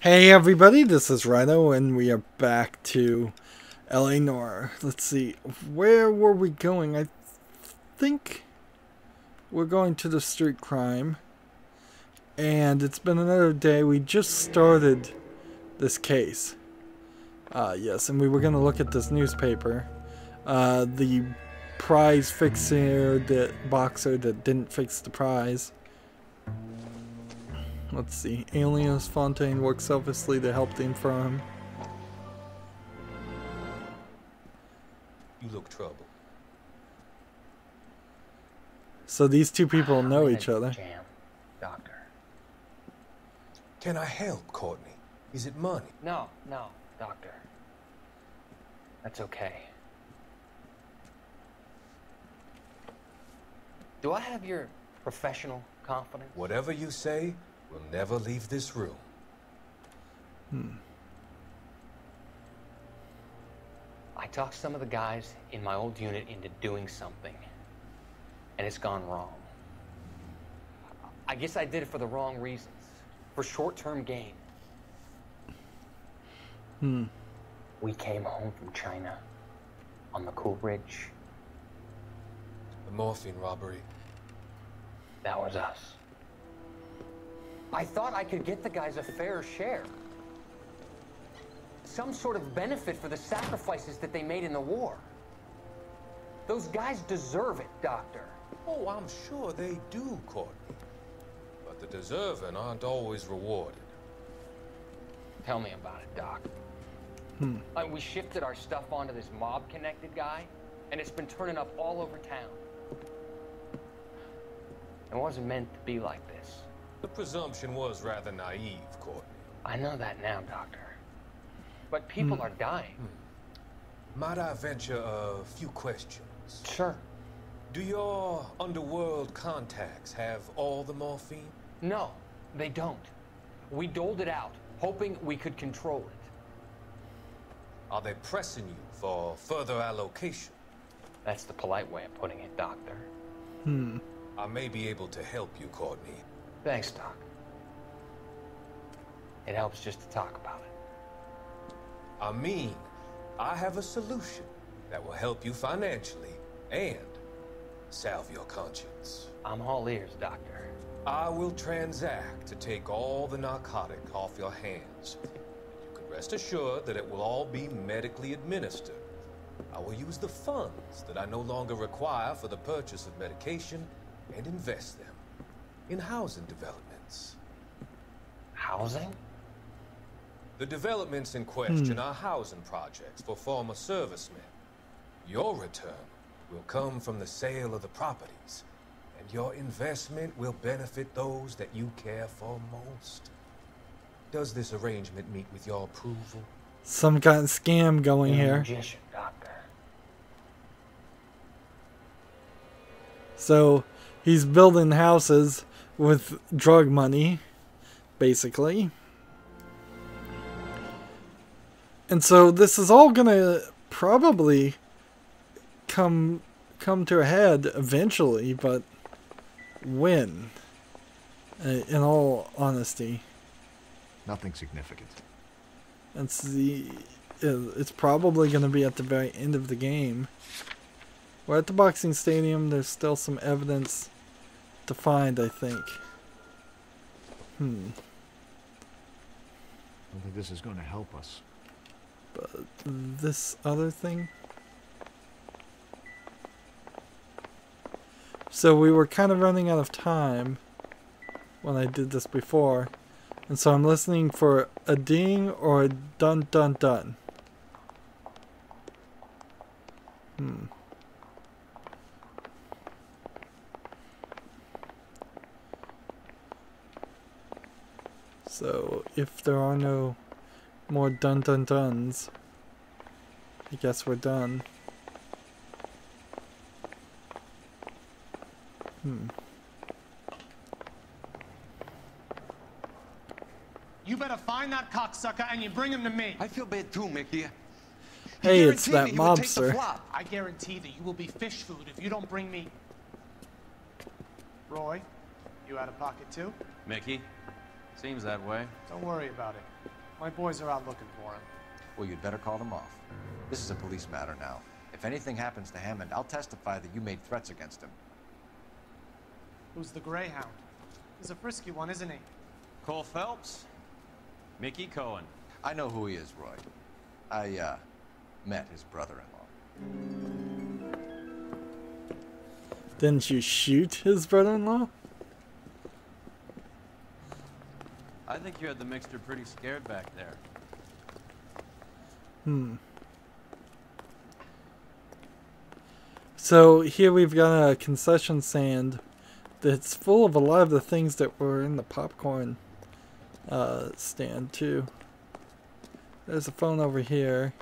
Hey everybody, this is Rydo, and we are back to LA Noire. Let's see, where were we going? I think we're going to the street crime. And it's been another day. We just started this case. Yes, and we were going to look at this newspaper. The prize fixer, the boxer that didn't fix the prize. Let's see. Alias Fontaine works selflessly to help the infirm. You look troubled. So these two people know each other. Jam, doctor. Can I help, Courtney? Is it money? No, doctor. That's okay. Do I have your professional confidence? Whatever you say, we'll never leave this room. I talked some of the guys in my old unit into doing something, and it's gone wrong. I guess I did it for the wrong reasons, for short-term gain. We came home from China on the Cool Ridge. The morphine robbery. That was us. I thought I could get the guys a fair share. Some sort of benefit for the sacrifices that they made in the war. Those guys deserve it, Doctor. Oh, I'm sure they do, Courtney. But the deserving aren't always rewarded. Tell me about it, Doc. We shifted our stuff onto this mob-connected guy, and it's been turning up all over town. It wasn't meant to be like this. The presumption was rather naive, Courtney. I know that now, Doctor. But people are dying. Might I venture a few questions? Sure. Do your underworld contacts have all the morphine? No, they don't. We doled it out, hoping we could control it. Are they pressing you for further allocation? That's the polite way of putting it, Doctor. I may be able to help you, Courtney. Thanks, Doc. It helps just to talk about it. I mean, I have a solution that will help you financially and salve your conscience. I'm all ears, Doctor. I will transact to take all the narcotic off your hands. You can rest assured that it will all be medically administered. I will use the funds that I no longer require for the purchase of medication and invest them in housing developments. Housing? The developments in question are housing projects for former servicemen. Your return will come from the sale of the properties, and your investment will benefit those that you care for most. Does this arrangement meet with your approval? Some kind of scam going You're a here. magician, Doctor. So he's building houses with drug money, basically. And so this is all gonna probably come to a head eventually, but when? In all honesty. Nothing significant. It's probably going to be at the very end of the game. We're at the boxing stadium. There's still some evidence to find, I think. I don't think this is going to help us. But this other thing? So we were kind of running out of time when I did this before. And so I'm listening for a ding or a dun dun dun. So if there are no more dun dun duns, I guess we're done. You better find that cocksucker and you bring him to me. I feel bad too, Mickey. Hey, it's that mobster. I guarantee that you will be fish food if you don't bring me... Roy, you out of pocket too? Mickey, Seems that way. Don't worry about it. My boys are out looking for him. Well, you'd better call them off. This is a police matter now. If anything happens to Hammond, I'll testify that you made threats against him. Who's the Greyhound? He's a frisky one, isn't he? Cole Phelps? Mickey Cohen. I know who he is, Roy. I, met his brother-in-law. Didn't you shoot his brother-in-law? I think you had the mixture pretty scared back there. So here we've got a concession stand that's full of a lot of the things that were in the popcorn stand too. There's a phone over here,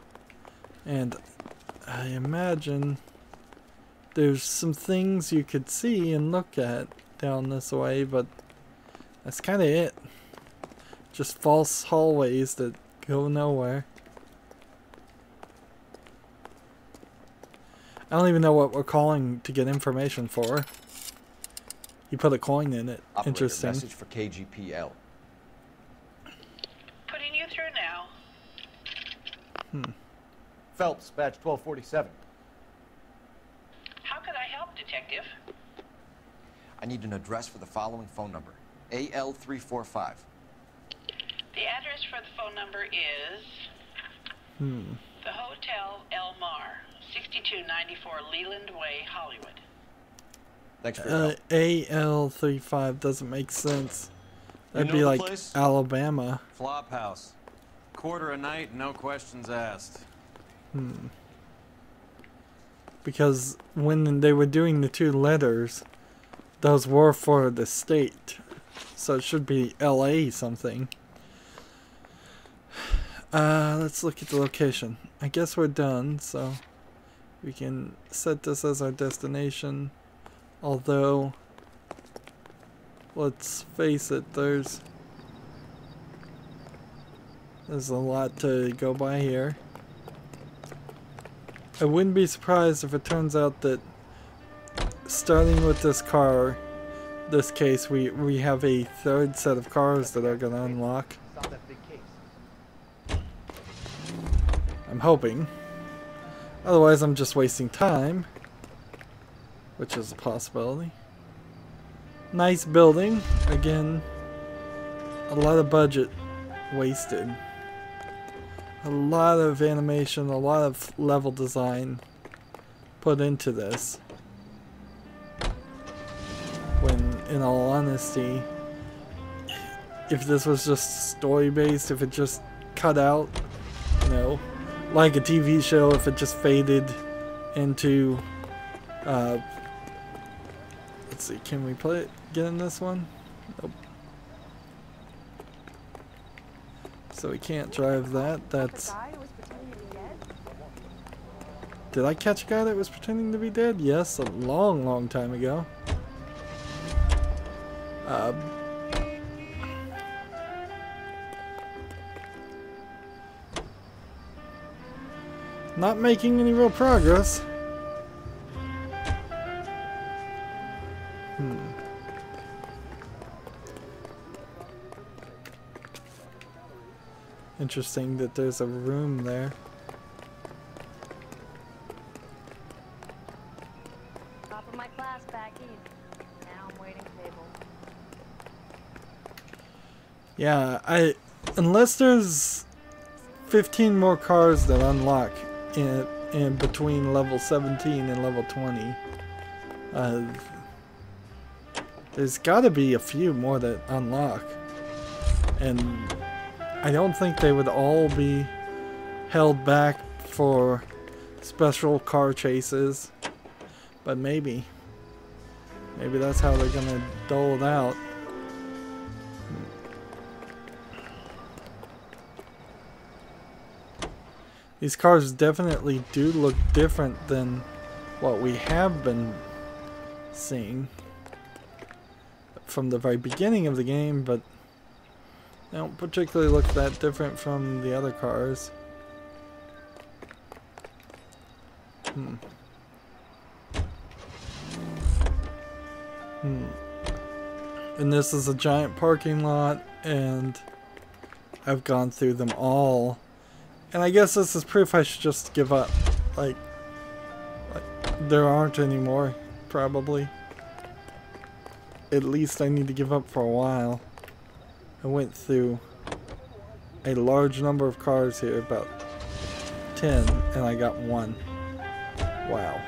and I imagine there's some things you could see and look at down this way, but that's kind of it. Just false hallways that go nowhere. I don't even know what we're calling to get information for. You put a coin in it. Operator, Interesting. message for KGPL. Putting you through now. Phelps, badge 1247. How could I help, Detective? I need an address for the following phone number. AL345. The address for the phone number is the Hotel El Mar, 6294 Leland Way, Hollywood. Thanks for your help. AL35 doesn't make sense. That'd You know be the like place? Alabama. Flophouse. Quarter a night, no questions asked. Because when they were doing the two letters, those were for the state. So it should be LA something. Let's look at the location. I guess we're done, so we can set this as our destination. Although, let's face it, there's a lot to go by here. I wouldn't be surprised if it turns out that starting with this car, this case, we have a third set of cars that are going to unlock. I'm hoping. Otherwise, I'm just wasting time, which is a possibility. Nice building. Again, a lot of budget wasted. A lot of animation, a lot of level design put into this. When, in all honesty, if this was just story-based, if it just cut out, you know, like a TV show, if it just faded into, let's see, can we get in this one? Nope. So we can't drive that. That's... Did I catch a guy that was pretending to be dead? Yes, a long, long time ago. Not making any real progress. Interesting that there's a room there. Top of my class back in. Now I'm waiting table. Yeah, unless there's 15 more cars that unlock in between level 17 and level 20. There's gotta be a few more that unlock. And I don't think they would all be held back for special car chases. But maybe. Maybe that's how they're gonna dole it out. These cars definitely do look different than what we have been seeing from the very beginning of the game, but they don't particularly look that different from the other cars. And this is a giant parking lot, and I've gone through them all. And I guess this is proof I should just give up. Like there aren't any more, probably. At least I need to give up for a while. I went through a large number of cars here, about 10, and I got one. Wow.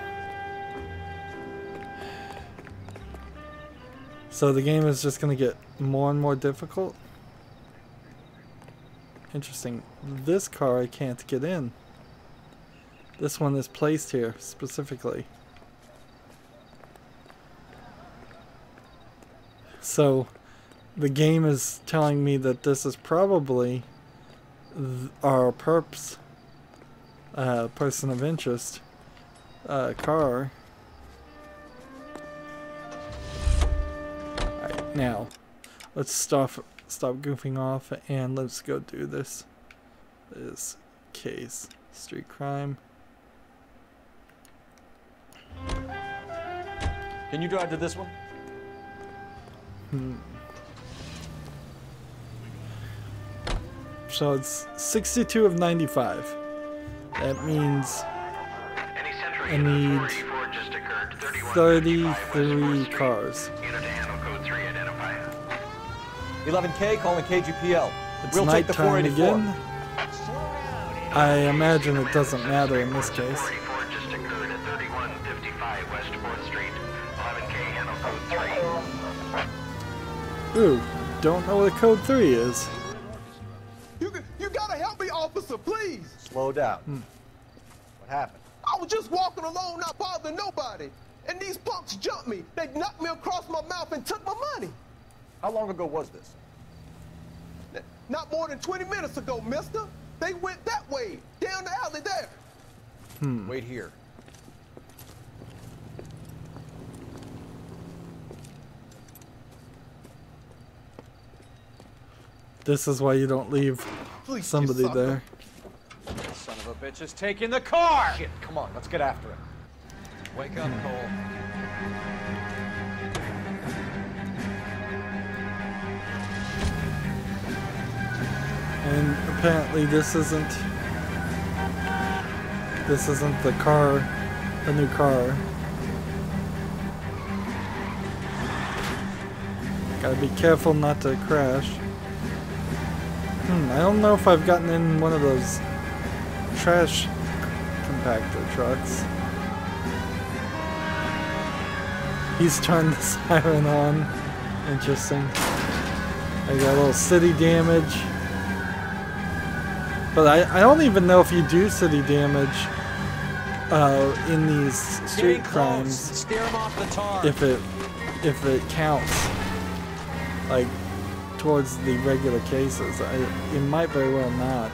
So the game is just going to get more and more difficult? Interesting. This car I can't get in. This one is placed here specifically. So the game is telling me that this is probably our perps, person of interest, car. Alright, now let's stop goofing off and let's go do this. This case. Street crime. Can you drive to this one? So it's 62 of 95. That means I need 33 cars. 11K, calling KGPL. It's We'll take the nighttime 484. again. I imagine it doesn't matter in this case. Ooh, don't know what code 3 is. You gotta help me, officer, please. Slow down. What happened? I was just walking along, not bothering nobody. And these punks jumped me. They knocked me across my mouth and took my money. How long ago was this? Not more than 20 minutes ago, mister. They went that way, down the alley there. Wait here. This is why you don't leave Please, somebody you sucker. there. Son of a bitch is taking the car! Shit, come on, let's get after him. Wake up, Cole. And apparently this isn't the car, the new car. Gotta be careful not to crash. I don't know if I've gotten in one of those trash compactor trucks. He's turned the siren on. Interesting. I got a little city damage. But I don't even know if you do city damage in these street crimes. Steer him off the tar. If it counts, like towards the regular cases. It might very well not.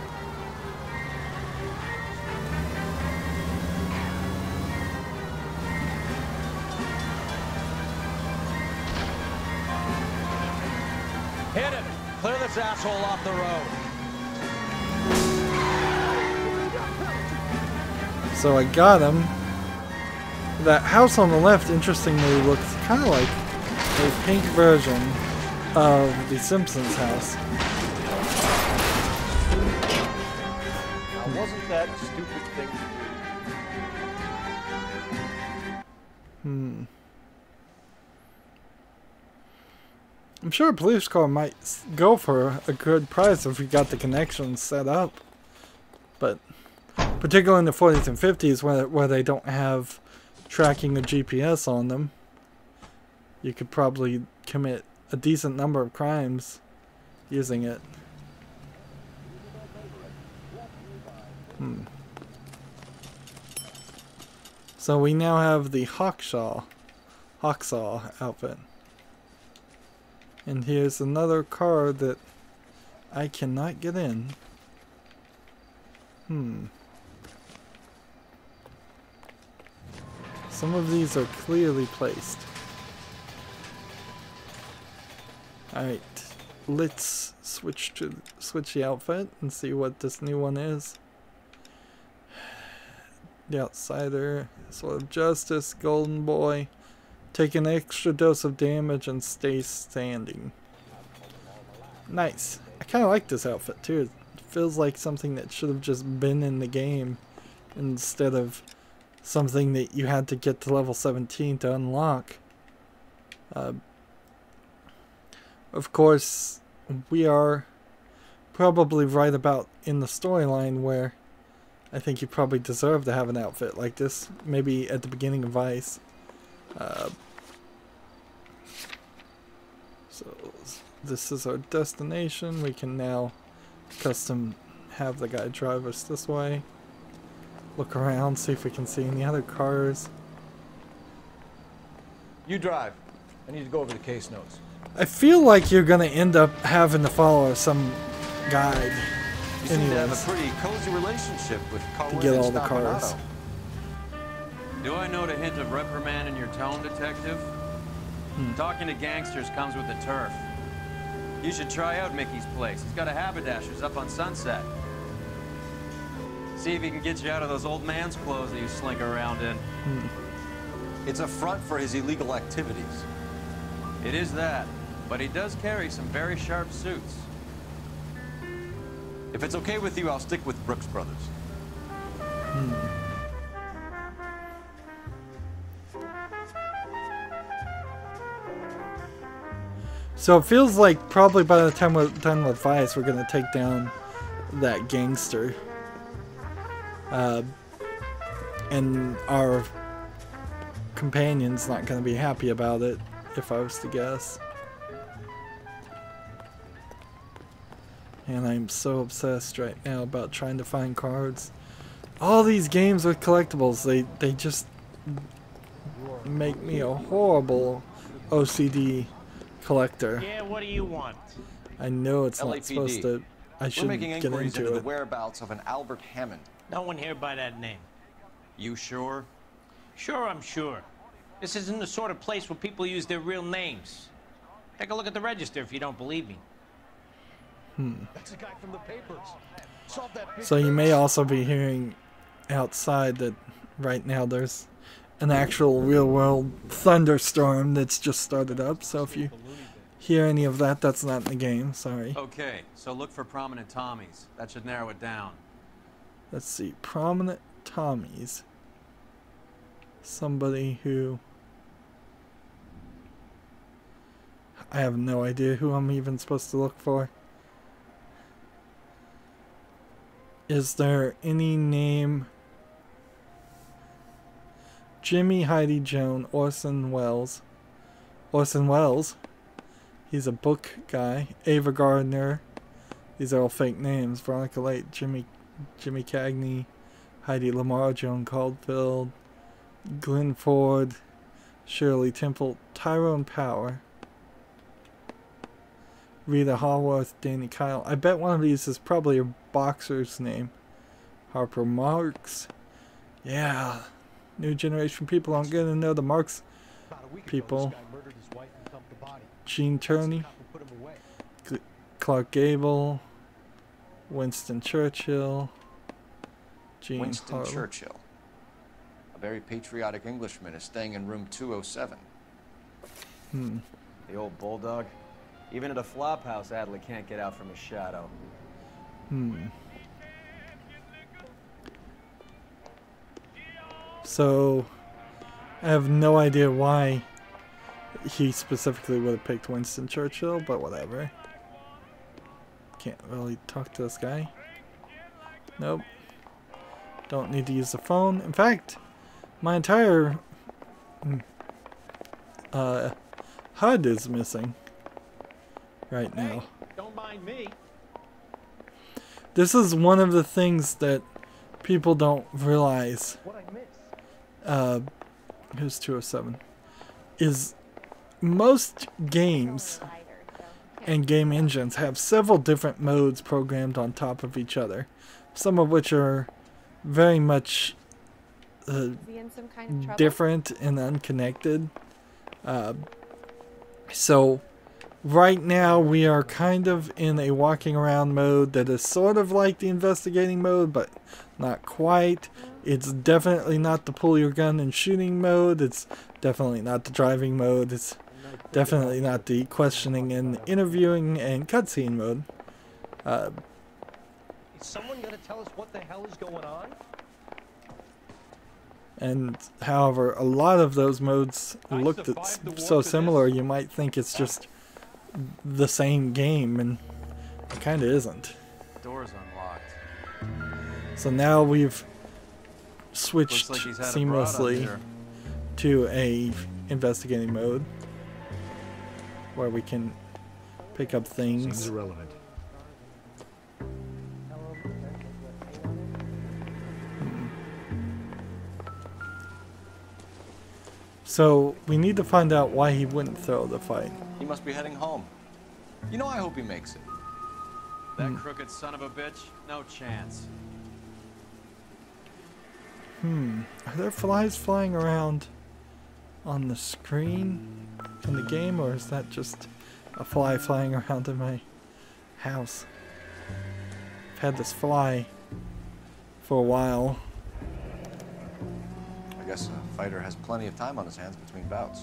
Hit him! Clear this asshole off the road. So I got him. That house on the left, interestingly, looks kind of like a pink version of the Simpsons house. Now, wasn't that a stupid thing to do? I'm sure a police car might go for a good price if we got the connections set up. But particularly in the 40s and 50s where they don't have tracking of GPS on them, you could probably commit a decent number of crimes using it. So we now have the Hawksaw outfit. And here's another car that I cannot get in. Some of these are clearly placed. Alright, let's switch the outfit and see what this new one is. The Outsider, Sword of Justice, Golden Boy, Take an extra dose of damage and stay standing. Nice. I kind of like this outfit too. It feels like something that should have just been in the game instead of something that you had to get to level 17 to unlock. Of course, we are probably right about in the storyline where I think you probably deserve to have an outfit like this. Maybe at the beginning of Vice. So this is our destination. We can now custom have the guy drive us this way. Look around, see if we can see any other cars. You drive. I need to go over the case notes. I feel like you're gonna end up having to follow some guide. You seem to have a pretty cozy relationship with to get all the cars. Do I note a hint of reprimand in your tone, Detective? Talking to gangsters comes with the turf. You should try out Mickey's place. He's got a haberdasher's up on Sunset. See if he can get you out of those old man's clothes that you slink around in. It's a front for his illegal activities. It is that, but he does carry some very sharp suits. If it's okay with you, I'll stick with Brooks Brothers. So it feels like probably by the time we're done with Vice, we're gonna take down that gangster. And our companion's not gonna be happy about it, if I was to guess. And I'm so obsessed right now about trying to find cards. All these games with collectibles, they just make me a horrible OCD collector. Yeah, what do you want? I know it's not LAPD. supposed to. I shouldn't get into the it. whereabouts of an Albert Hammond. No one here by that name. You sure? Sure, I'm sure. This isn't the sort of place where people use their real names. Take a look at the register if you don't believe me. That's the guy from the papers. Solve that big So you may also be hearing outside that right now there's an actual real-world thunderstorm that's just started up. So if you hear any of that, that's not in the game. Sorry. Okay, so look for prominent Tommies. That should narrow it down. Let's see. Prominent Tommies. Somebody who... I have no idea who I'm even supposed to look for. Is there any name? Jimmy, Heidi, Joan, Orson Welles. Orson Welles. He's a book guy. Ava Gardner. These are all fake names. Veronica Lake, Jimmy Cagney, Heidi Lamar, Joan Caulfield, Glenn Ford, Shirley Temple, Tyrone Power, Rita Hallworth, Danny Kyle. I bet one of these is probably a boxer's name. Harper Marks. Yeah. New generation people aren't going to know the Marks people. Gene Turney. Clark Gable. Winston Churchill. Gene Winston Harlow. Churchill. A very patriotic Englishman is staying in room 207. The old bulldog. Even at a flop house, Adley can't get out from his shadow. So, I have no idea why he specifically would have picked Winston Churchill, but whatever. Can't really talk to this guy. Nope. Don't need to use the phone. In fact, my entire HUD is missing right now. Don't mind me. This is one of the things that people don't realize. Who's 207? Is most games and game engines have several different modes programmed on top of each other. Some of which are very much different and unconnected. So right now we are kind of in a walking around mode that is sort of like the investigating mode, but not quite. It's definitely not the pull your gun and shooting mode. It's definitely not the driving mode. It's definitely not the questioning and interviewing and cutscene mode. Is someone gonna tell us what the hell is going on? And however, a lot of those modes looked so similar, you might think it's just the same game, and it kind of isn't. Door's unlocked. So now we've switched Looks like he's had a seamlessly broad up to a investigating mode where we can pick up things. Seems irrelevant. So we need to find out why he wouldn't throw the fight. He must be heading home. You know, I hope he makes it. That crooked son of a bitch? No chance. Are there flies flying around on the screen in the game, or is that just a fly flying around in my house? I've had this fly for a while. I guess a fighter has plenty of time on his hands between bouts.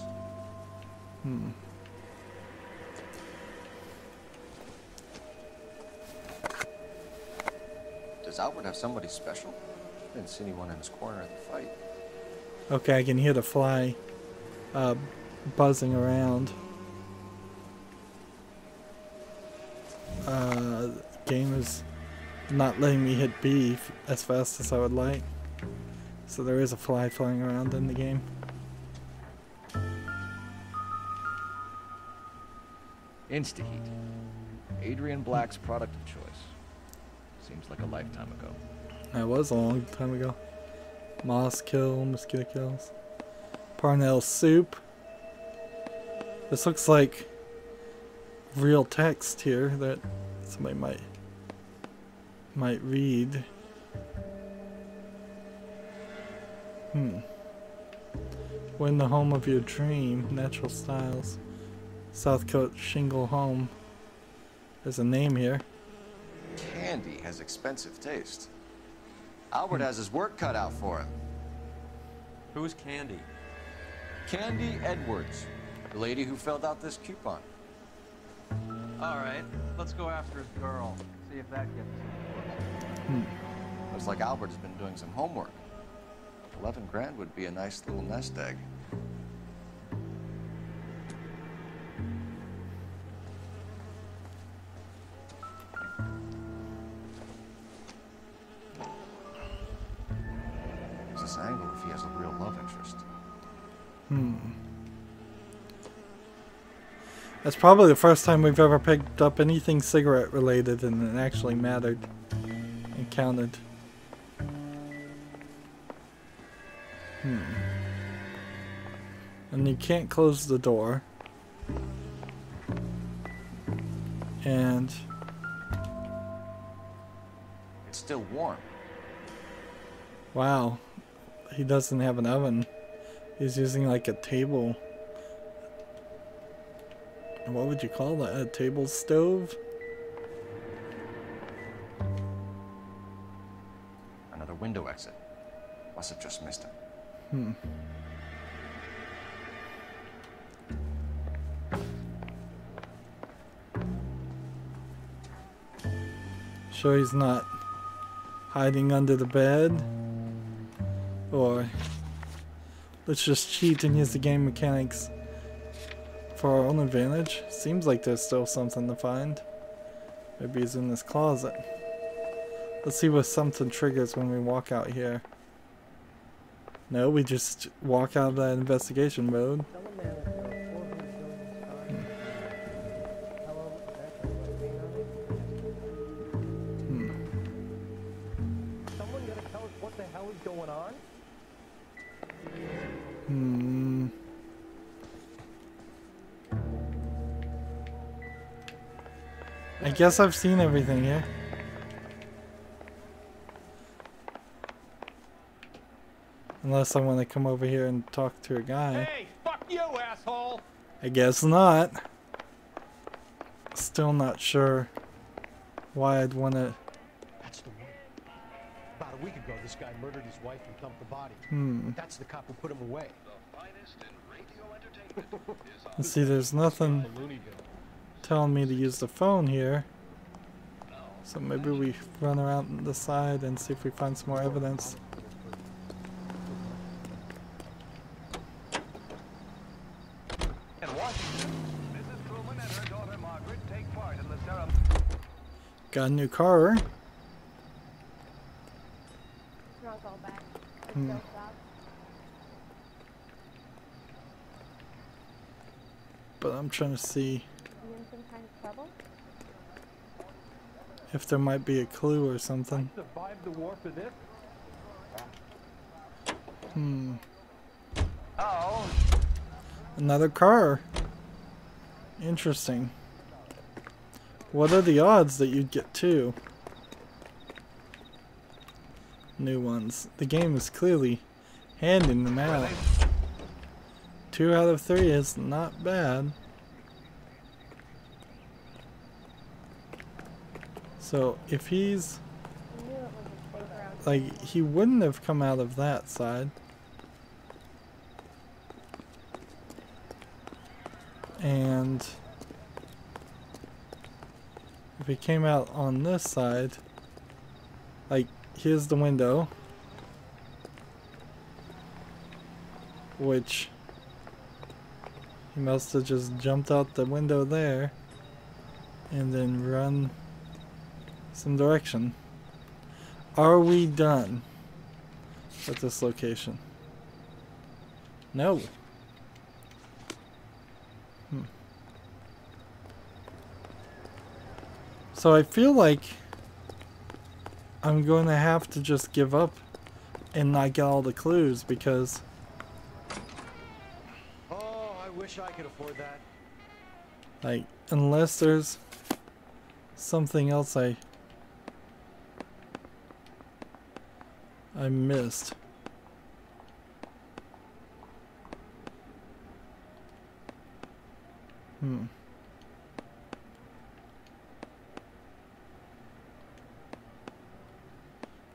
Does Albert have somebody special? I didn't see anyone in his corner at the fight. Okay, I can hear the fly buzzing around. The game is not letting me hit B as fast as I would like. So there is a fly flying around in the game. Instaheat. Adrian Black's product of choice. Seems like a lifetime ago. That was a long time ago. Moss kill, mosquito kills. Parnell soup. This looks like real text here that somebody might read. Win the home of your dream. Natural Styles. Southcote Shingle Home. There's a name here. Candy has expensive taste. Albert has his work cut out for him. Who's Candy? Candy Edwards, the lady who filled out this coupon. All right, let's go after his girl. See if that gets him. Looks like Albert has been doing some homework. 11 grand would be a nice little nest egg. What's this angle if he has a real love interest? That's probably the first time we've ever picked up anything cigarette related and it actually mattered and counted. And you can't close the door. And It's still warm. wow, he doesn't have an oven. He's using like a table. What would you call that? A table stove? Another window exit. Must have just missed him. Sure he's not hiding under the bed? Or let's just cheat and use the game mechanics for our own advantage. Seems like there's still something to find. Maybe he's in this closet. Let's see what something triggers when we walk out here. No, we just walk out of that investigation mode. Someone gonna tell us what the hell is going on? I guess I've seen everything here. Unless I want to come over here and talk to a guy. Hey, fuck you, asshole! I guess not. Still not sure why I'd want to. That's the one. About a week ago, this guy murdered his wife and dumped the body. That's the cop who put him away. And see, there's nothing telling me to use the phone here. So maybe we run around the side and see if we find some more evidence. Got a new car. But I'm trying to see if there might be a clue or something. Another car. Interesting. What are the odds that you'd get two new ones? The game is clearly handing them out. 2 out of 3 is not bad. So if he's like, he wouldn't have come out of that side. And if he came out on this side, like, here's the window, which he must have just jumped out the window there and then run some direction. Are we done with this location? No. So I feel like I'm going to have to just give up and not get all the clues, because I wish I could afford that. like, unless there's something else I missed.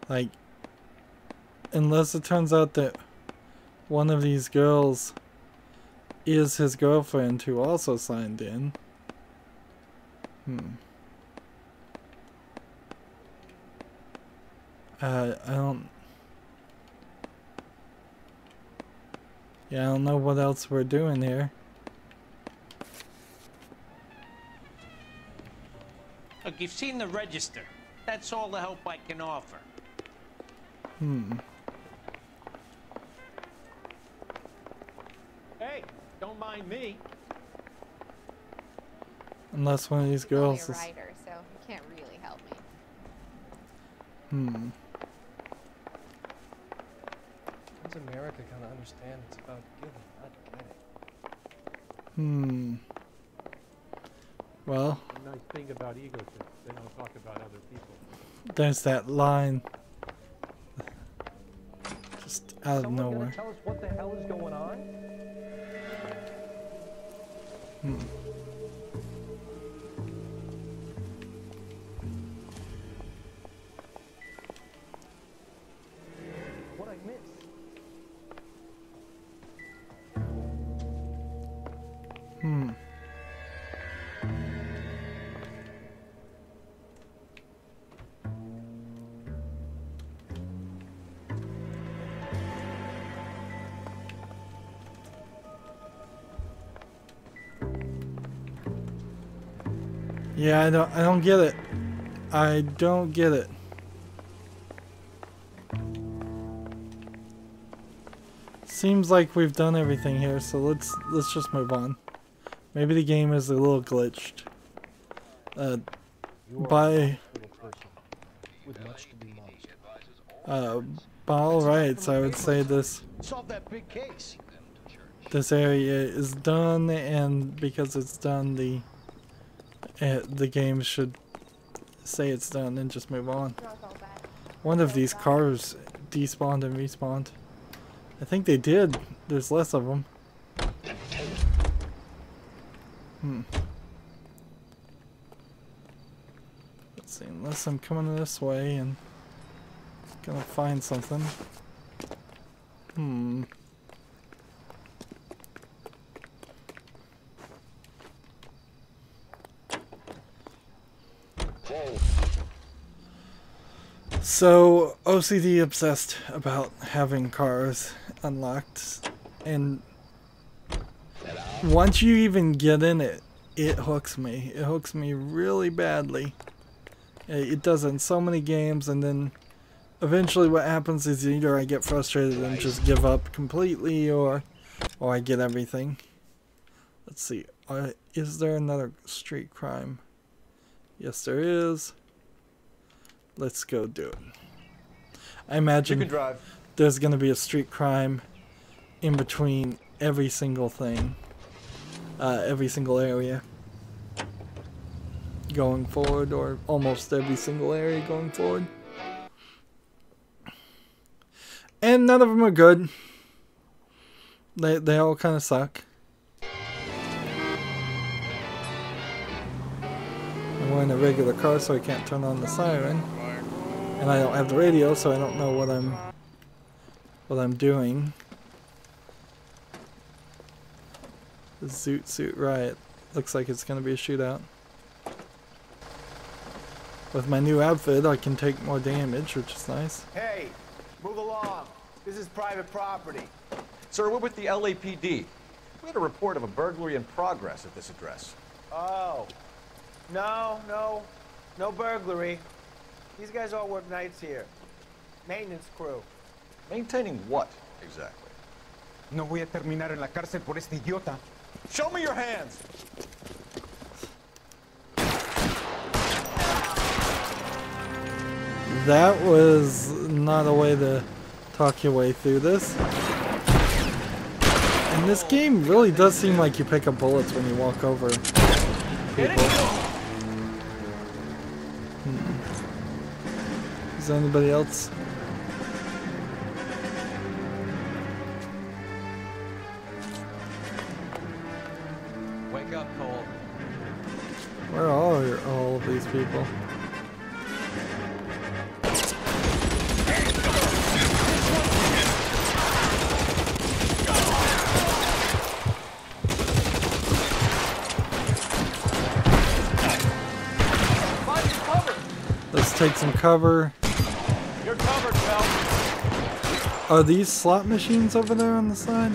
Like, unless it turns out that one of these girls is his girlfriend who also signed in. I don't know what else we're doing here. Look, you've seen the register. That's all the help I can offer. Hey, don't mind me. Unless one of these girls I'm is... only a writer, so you can't really help me. Does America kind of understand it's about giving, not getting? Well, The nice thing about egotists, they don't talk about other people. there's that line just out of nowhere. Gonna tell us what the hell is going on? What I miss? Yeah, I don't get it. I don't get it. Seems like we've done everything here, so let's just move on. Maybe the game is a little glitched. By all rights, I would say this area is done, and because it's done, the game should say it's done and just move on. One of these cars despawned and respawned. I think they did. There's less of them. see, unless I'm coming this way and gonna find something. So, OCD obsessed about having cars unlocked, and once you even get in it, it hooks me. It hooks me really badly. It does in so many games, and then eventually what happens is either I get frustrated and just give up completely, or I get everything. Let's see. Is there another street crime? Yes, there is. Let's go do it. I imagine there's going to be a street crime in between every single thing. Every single area going forward, or almost every single area going forward. And none of them are good. They all kind of suck. And we're in a regular car, so I can't turn on the siren. And I don't have the radio, so I don't know what I'm doing. The Zoot Suit Riot. Looks like it's gonna be a shootout. With my new outfit, I can take more damage, which is nice. Hey, move along. This is private property. Sir, we're with the LAPD. We had a report of a burglary in progress at this address. Oh. No burglary. These guys all work nights here. Maintenance crew. Maintaining what, exactly? No voy a terminar en la cárcel por este idiota. Show me your hands! That was not a way to talk your way through this. And this game really does seem like you pick up bullets when you walk over people. Is there anybody else? Wake up, Cole. Where are all of these people? Let's take some cover. You're covered, Phelps. Are these slot machines over there on the side?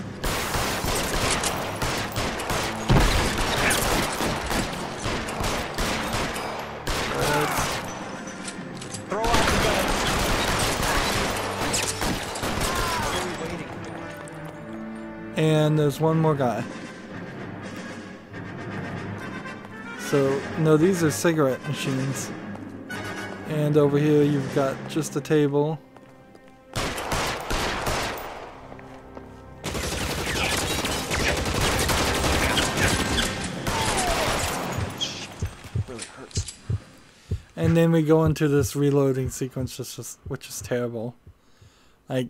Throw out the gun. And there's one more guy. So, no, these are cigarette machines. And over here you've got just a table. Really hurts. And then we go into this reloading sequence, which is terrible. Like,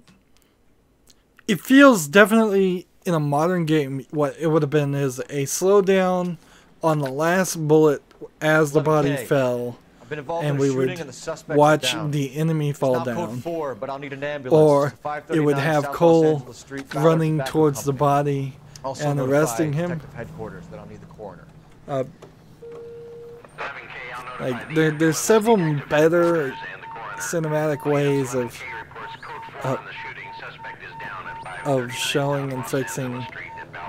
it feels definitely in a modern game what it would have been is a slowdown on the last bullet as the body fell. And we would watch the enemy fall down. Or it would have Cole running towards the body and arresting him. Like there's several better cinematic ways of showing and fixing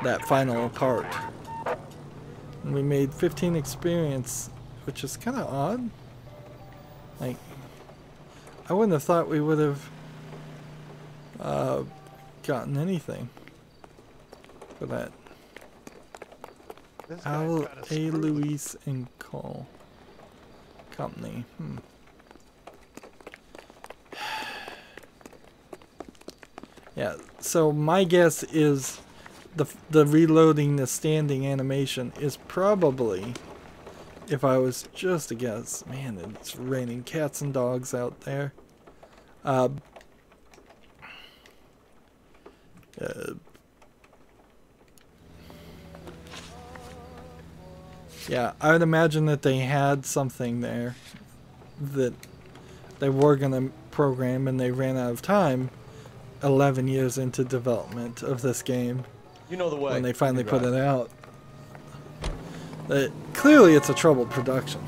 that final part. And we made 15 experience, which is kind of odd. Like, I wouldn't have thought we would have gotten anything for that. Al A. Luis and Cole Company. Yeah, so my guess is the reloading, the standing animation is probably, if I was just to guess, man, it's raining cats and dogs out there. Yeah, I would imagine that they had something there that they were going to program and they ran out of time 11 years into development of this game. You know the way. When they finally put it out. Clearly it's a troubled production.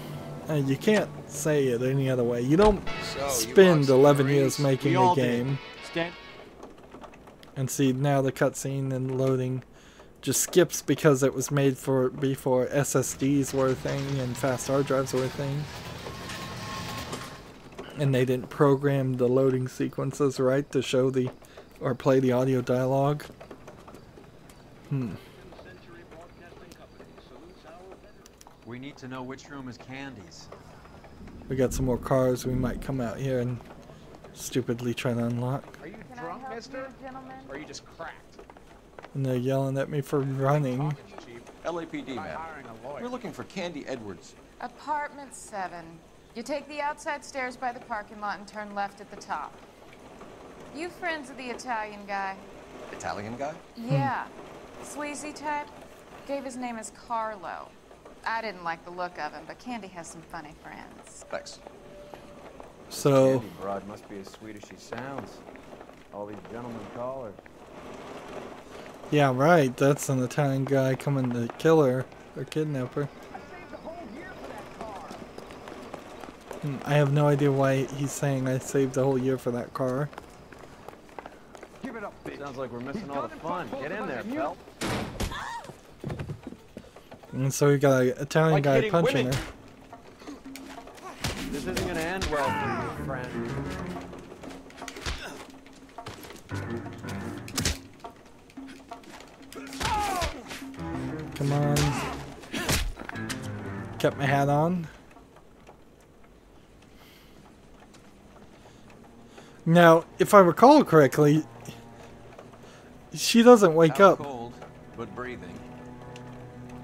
You can't say it any other way. You don't spend 11 years making a game and see now the cutscene and loading just skips because it was made for before SSDs were a thing and fast hard drives were a thing. And they didn't program the loading sequences right to show the or play the audio dialogue. We need to know which room is Candy's. We got some more cars we might come out here and stupidly try to unlock. Are you drunk, mister? Or are you just cracked? And they're yelling at me for running. LAPD, man. We're looking for Candy Edwards. Apartment 7. You take the outside stairs by the parking lot and turn left at the top. You friends of the Italian guy? Italian guy? Yeah. Sleazy type? Gave his name as Carlo. I didn't like the look of him, but Candy has some funny friends. Thanks. So... Candy broad must be as sweet as she sounds. All these gentlemen call her. Yeah, right. That's an Italian guy coming to kill her or kidnap her. I have no idea why he's saying I saved the whole year for that car. Give it up, bitch. Sounds like we're missing all the fun. Get in there, Phelps. And so we got an Italian guy punching her. This isn't gonna end well for you, friend. Come on. Kept my hat on. Now, if I recall correctly, she doesn't wake up. Cold, but breathing.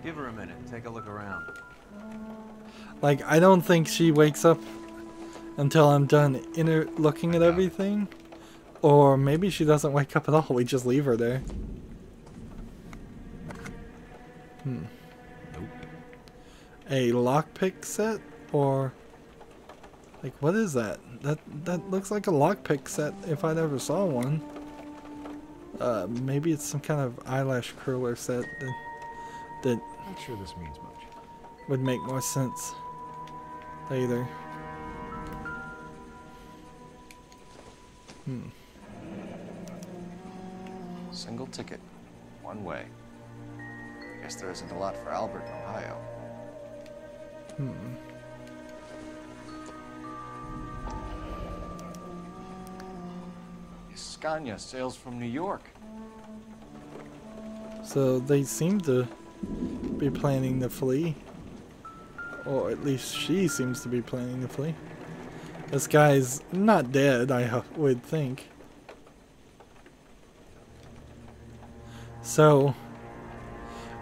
Give her a minute. Take a look around. Like, I don't think she wakes up until I'm done looking at everything. Or maybe she doesn't wake up at all. We just leave her there. Nope. A lockpick set? Or... like, what is that? That looks like a lockpick set if I'd ever saw one. Maybe it's some kind of eyelash curler set that Not sure this means much. would make more sense later. Single ticket. One way. Guess there isn't a lot for Albert in Ohio. Scania sails from New York. So they seem to be planning to flee. Or at least she seems to be planning to flee. This guy's not dead, I would think. So,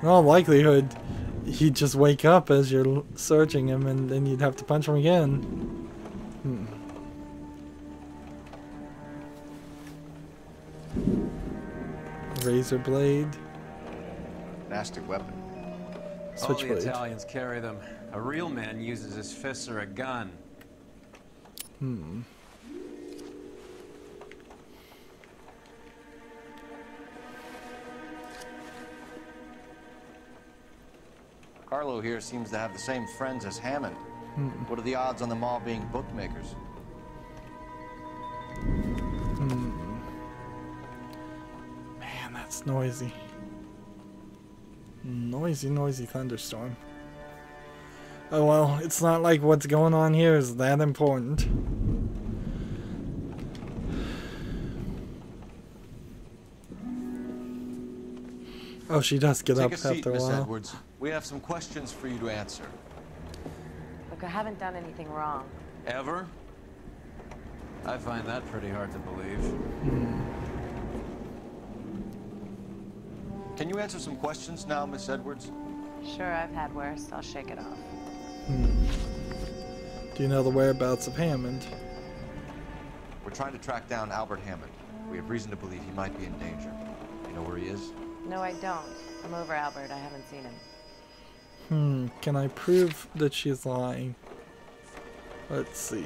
in all likelihood, he'd just wake up as you're searching him and then you'd have to punch him again. Razor blade. Nasty weapon. All the Italians carry them. A real man uses his fists or a gun. Carlo here seems to have the same friends as Hammond. What are the odds on them all being bookmakers? Man, that's noisy. Noisy thunderstorm. Oh well, it's not like what's going on here is that important. Oh, she does get up after a while. Take a seat, Miss Edwards. We have some questions for you to answer. Look, I haven't done anything wrong. Ever? I find that pretty hard to believe. Can you answer some questions now, Miss Edwards? Sure, I've had worse. I'll shake it off. Do you know the whereabouts of Hammond? We're trying to track down Albert Hammond. We have reason to believe he might be in danger. You know where he is? No, I don't. I'm over Albert. I haven't seen him. Can I prove that she's lying? Let's see.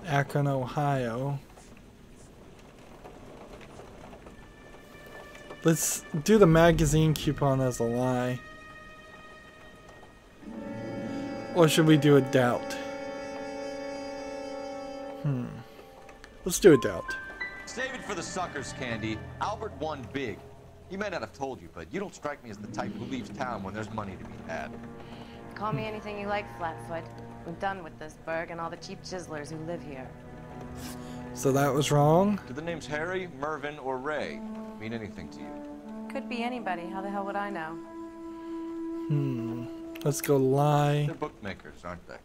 Akron, Ohio. Let's do the magazine coupon as a lie. Or should we do a doubt? Let's do a doubt. Save it for the suckers, Candy. Albert won big. He may not have told you, but you don't strike me as the type who leaves town when there's money to be had. Call me anything you like, Flatfoot. We're done with this burg and all the cheap chiselers who live here. So that was wrong? Do the names Harry, Mervyn, or Ray mean anything to you? Could be anybody. How the hell would I know? Let's go lie. They're bookmakers, aren't they?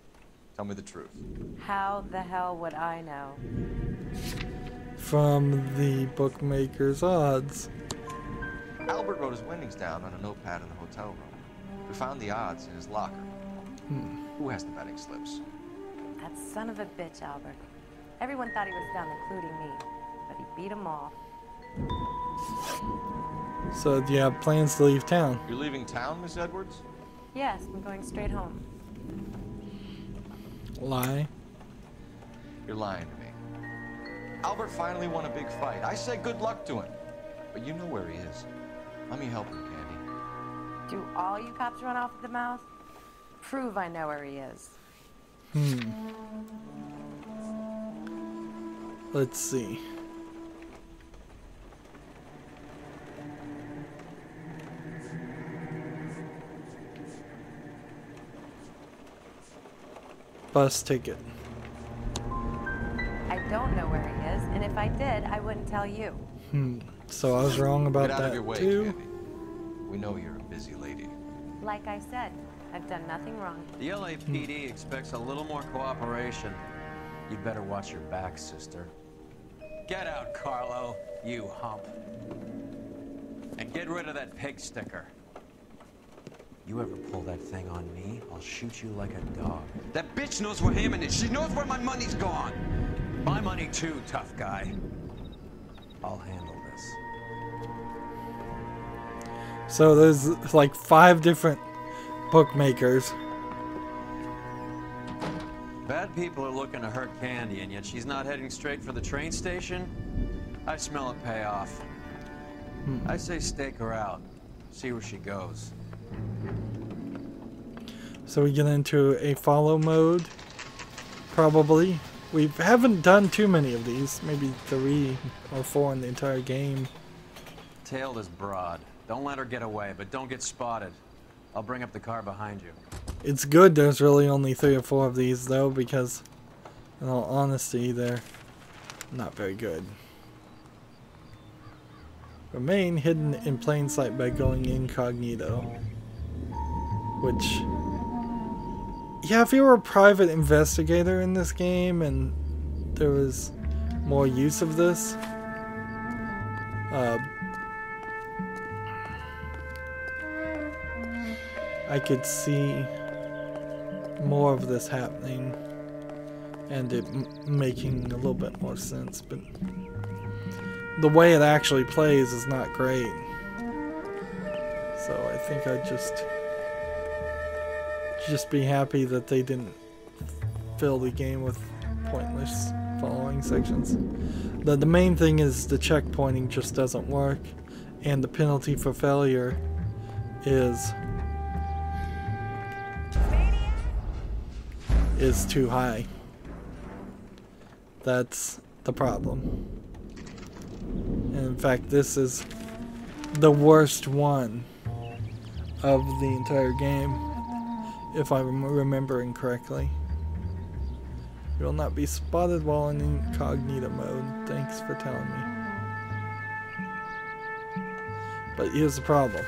Tell me the truth. How the hell would I know? From the bookmaker's odds. Albert wrote his winnings down on a notepad in the hotel room. We found the odds in his locker. Who has the betting slips? That son of a bitch, Albert. Everyone thought he was done, including me. But he beat them all. So do you have plans to leave town? You're leaving town, Miss Edwards? Yes, I'm going straight home. Lie. You're lying to me. Albert finally won a big fight. I say good luck to him. But you know where he is. Let me help him, Candy. Do all you cops run off at the mouth? Prove I know where he is. Let's see. Bus ticket. I don't know where he is, and if I did, I wouldn't tell you. So I was wrong about Get out that of your way, too. Candy. We know you're a busy lady. Like I said, I've done nothing wrong. The LAPD expects a little more cooperation. You'd better watch your back, sister. Get out, Carlo, you hump. And get rid of that pig sticker. You ever pull that thing on me, I'll shoot you like a dog. That bitch knows where Hammond is. She knows where my money's gone. My money too, tough guy. I'll handle this. So there's like 5 different bookmakers. Bad people are looking to hurt Candy, and yet she's not heading straight for the train station? I smell a payoff. I say stake her out. See where she goes. So we get into a follow mode. Probably. We haven't done too many of these. Maybe 3 or 4 in the entire game. Tail this broad. Don't let her get away, but don't get spotted. I'll bring up the car behind you. It's good there's really only 3 or 4 of these though, because in all honesty they're not very good. Remain hidden in plain sight by going incognito. Which, yeah, if you were a private investigator in this game and there was more use of this, I could see more of this happening and it making a little bit more sense, but the way it actually plays is not great. So I think I'd just be happy that they didn't fill the game with pointless following sections. The main thing is the checkpointing just doesn't work, and the penalty for failure is too high. That's the problem. And in fact, this is the worst one of the entire game, if I'm remembering correctly. You will not be spotted while in incognito mode. Thanks for telling me. But here's the problem.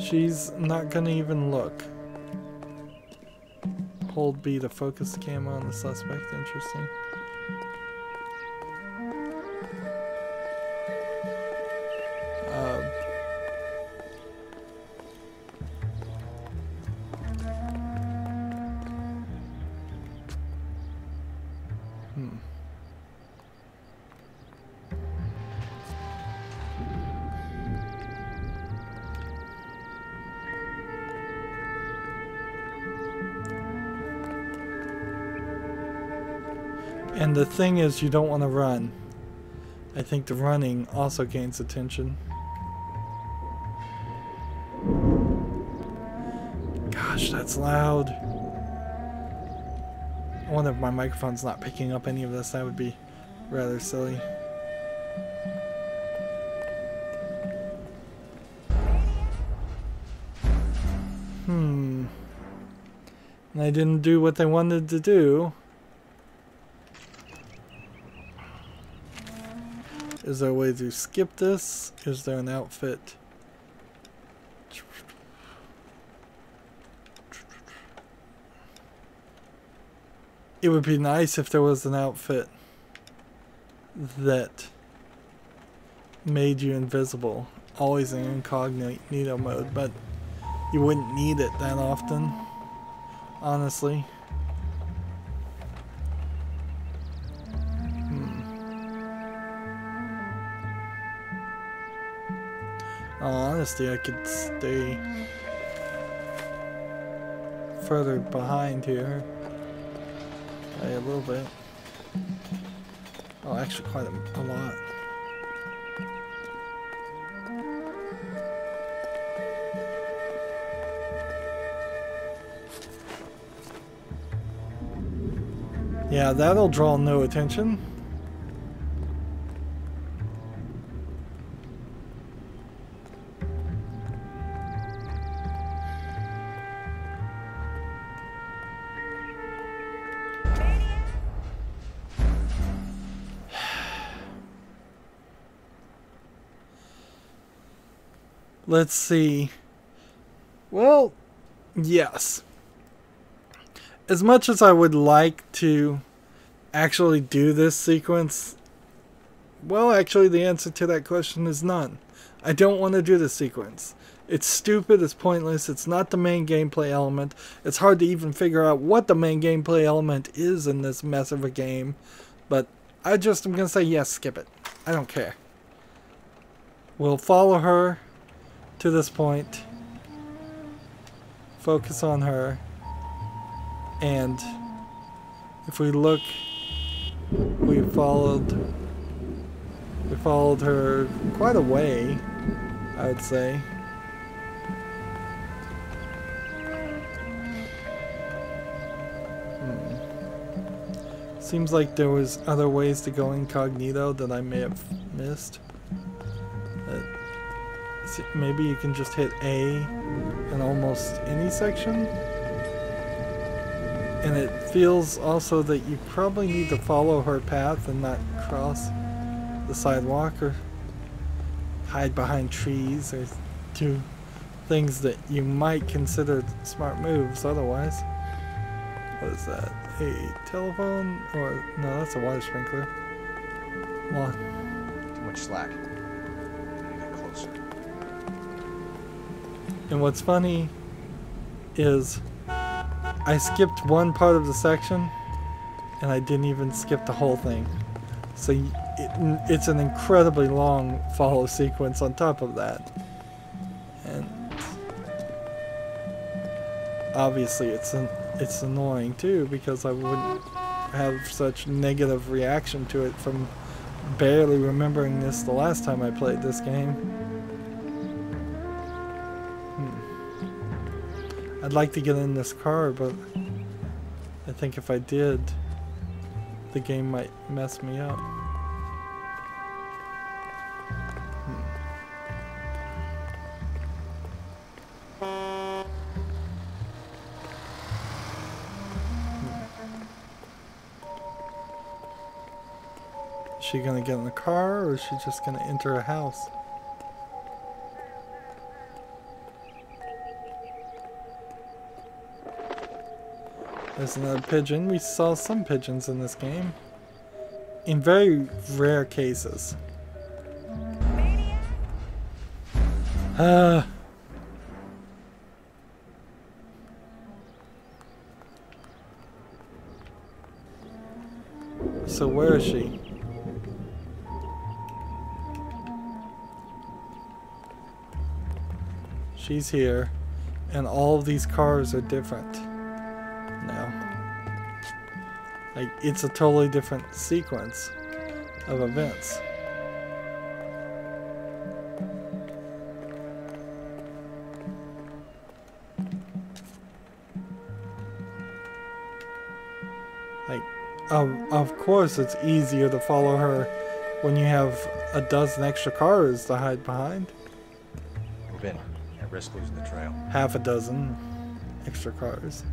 She's not gonna even look. Hold B to focus the camera on the suspect. Interesting. And the thing is, you don't want to run. I think the running also gains attention. Gosh, that's loud. I wonder if my microphone's not picking up any of this. That would be rather silly. And I didn't do what they wanted to do. Is there a way to skip this? Is there an outfit? It would be nice if there was an outfit that made you invisible, always in incognito mode, but you wouldn't need it that often, honestly. Honestly, I could stay further behind here. Okay, a little bit. Oh, actually quite a lot. Yeah, that'll draw no attention. Let's see. Well, yes. As much as I would like to actually do this sequence, well, actually the answer to that question is none. I don't want to do this sequence. It's stupid, it's pointless, it's not the main gameplay element. It's hard to even figure out what the main gameplay element is in this mess of a game. But I just am going to say yes, skip it. I don't care. We'll follow her to this point, focus on her, and if we look, we followed her quite a way, I would say. Seems like there was other ways to go incognito that I may have missed. Maybe you can just hit A in almost any section. And it feels also that you probably need to follow her path and not cross the sidewalk or hide behind trees or do things that you might consider smart moves otherwise. What is that? A telephone? Or no, that's a water sprinkler. Well, too much slack. Get closer. And what's funny is I skipped one part of the section and I didn't even skip the whole thing. So it's an incredibly long follow sequence on top of that. And obviously it's annoying too, because I wouldn't have such negative reaction to it from barely remembering this the last time I played this game. I'd like to get in this car, but I think if I did, the game might mess me up. Is she gonna get in the car, or is she just gonna enter a house? There's another pigeon. We saw some pigeons in this game. In very rare cases. So where is she? She's here, and all of these cars are different. Like, it's a totally different sequence of events. Like, of course it's easier to follow her when you have a dozen extra cars to hide behind. Move in. At risk losing the trail. Half a dozen extra cars.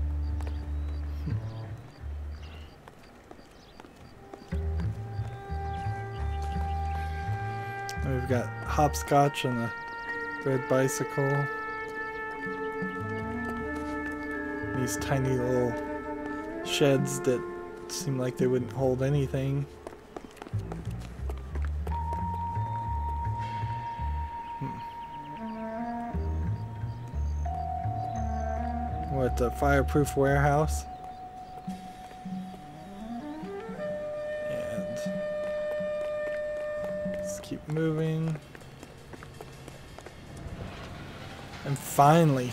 And we've got hopscotch and a red bicycle. These tiny little sheds that seem like they wouldn't hold anything. We're at the fireproof warehouse. And let's keep moving. And finally,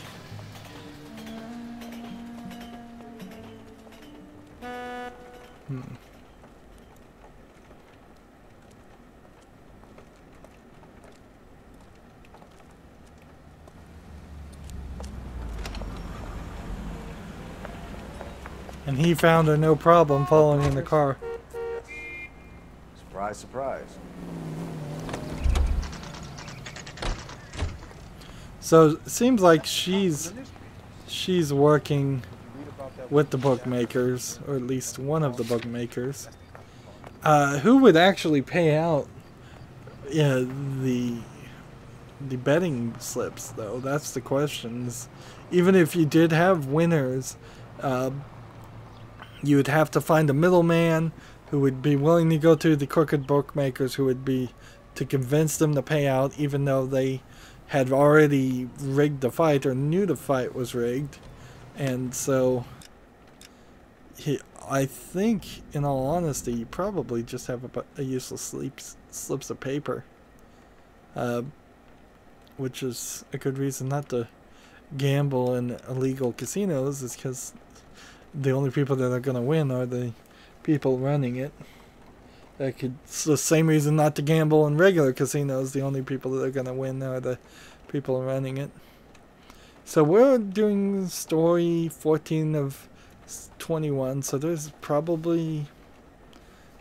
and he found her no problem following in the car. Surprise, surprise. So it seems like she's working with the bookmakers, or at least one of the bookmakers. Who would actually pay out the betting slips, though? That's the question. Even if you did have winners, you would have to find a middleman who would be willing to go to the crooked bookmakers, who would be to convince them to pay out, even though they had already rigged the fight or knew the fight was rigged. And so I think, in all honesty, you probably just have a useless slips of paper, which is a good reason not to gamble in illegal casinos, is because the only people that are going to win are the people running it. It's the same reason not to gamble in regular casinos. The only people that are going to win are the people running it. So we're doing story 14 of 21, so there's probably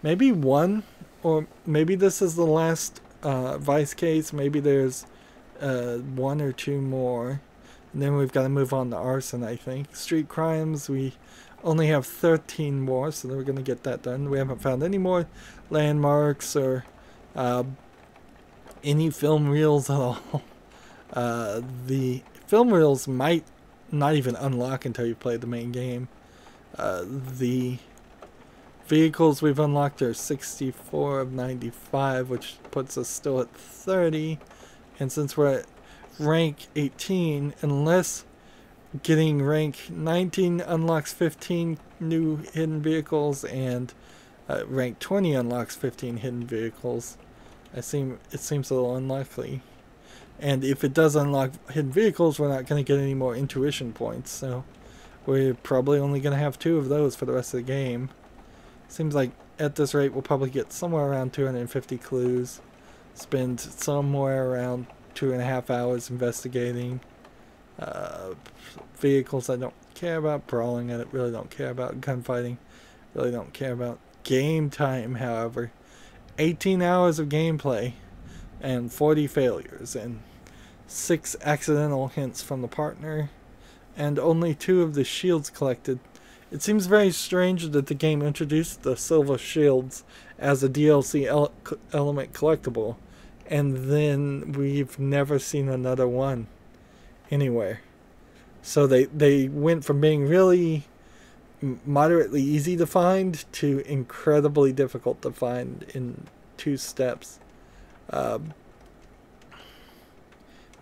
maybe one, or maybe this is the last vice case. Maybe there's one or two more. And then we've got to move on to arson, I think. Street crimes, we only have 13 more, so we're going to get that done. We haven't found any more landmarks or any film reels at all. The film reels might not even unlock until you play the main game. The vehicles we've unlocked are 64 of 95, which puts us still at 30. And since we're at rank 18, unless getting rank 19 unlocks 15 new hidden vehicles, and rank 20 unlocks 15 hidden vehicles, it seems a little unlikely. And if it does unlock hidden vehicles, we're not going to get any more intuition points, so we're probably only going to have 2 of those for the rest of the game. Seems like at this rate we'll probably get somewhere around 250 clues, spend somewhere around 2.5 hours investigating. Vehicles I don't care about, brawling I really don't care about, gunfighting really don't care about. Game time, however, 18 hours of gameplay and 40 failures and 6 accidental hints from the partner and only 2 of the shields collected. It seems very strange that the game introduced the silver shields as a DLC element collectible, and then we've never seen another one anywhere. So they went from being really moderately easy to find to incredibly difficult to find in 2 steps.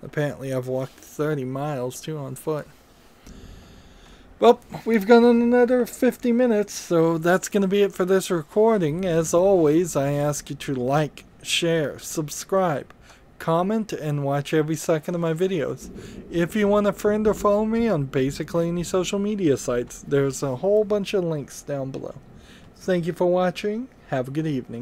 Apparently I've walked 30 miles too on foot. Well, we've gone on another 50 minutes, so that's going to be it for this recording. As always, I ask you to like, share, subscribe, comment, and watch every second of my videos. If you want a friend or follow me on basically any social media sites, there's a whole bunch of links down below. Thank you for watching. Have a good evening.